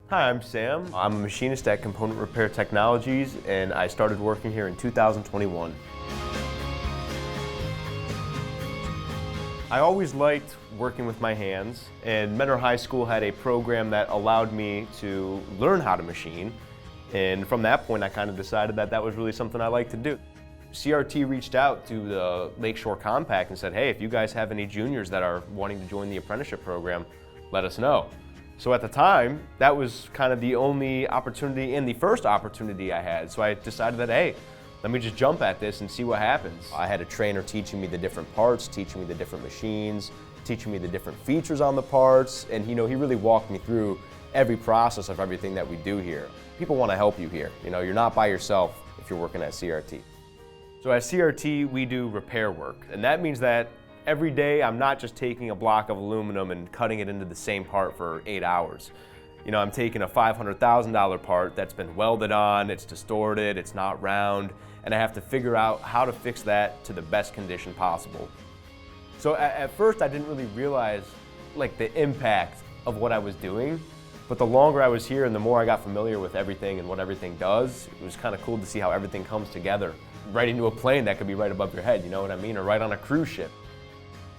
Hi, I'm Sam. I'm a machinist at Component Repair Technologies, and I started working here in 2021. I always liked working with my hands, and Mentor High School had a program that allowed me to learn how to machine, and from that point I kind of decided that that was really something I liked to do. CRT reached out to the Lakeshore Compact and said, hey, if you guys have any juniors that are wanting to join the apprenticeship program, let us know. So at the time, that was kind of the only opportunity and the first opportunity I had. So I decided that, hey, let me just jump at this and see what happens. I had a trainer teaching me the different parts, teaching me the different machines, teaching me the different features on the parts, and he really walked me through every process of everything that we do here. People want to help you here. You're not by yourself if you're working at CRT. So at CRT, we do repair work, and that means that every day I'm not just taking a block of aluminum and cutting it into the same part for 8 hours. I'm taking a $500,000 part that's been welded on, it's distorted, it's not round, and I have to figure out how to fix that to the best condition possible. So at first I didn't really realize the impact of what I was doing, but the longer I was here and the more I got familiar with everything and what everything does, it was kind of cool to see how everything comes together. Right into a plane that could be right above your head, you know what I mean? Or right on a cruise ship.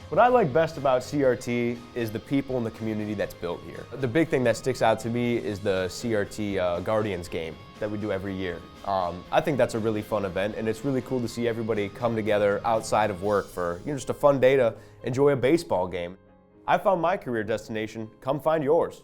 What I like best about CRT is the people and the community that's built here. The big thing that sticks out to me is the CRT Guardians game that we do every year. I think that's a really fun event, and it's really cool to see everybody come together outside of work for just a fun day to enjoy a baseball game. I found my career destination, come find yours.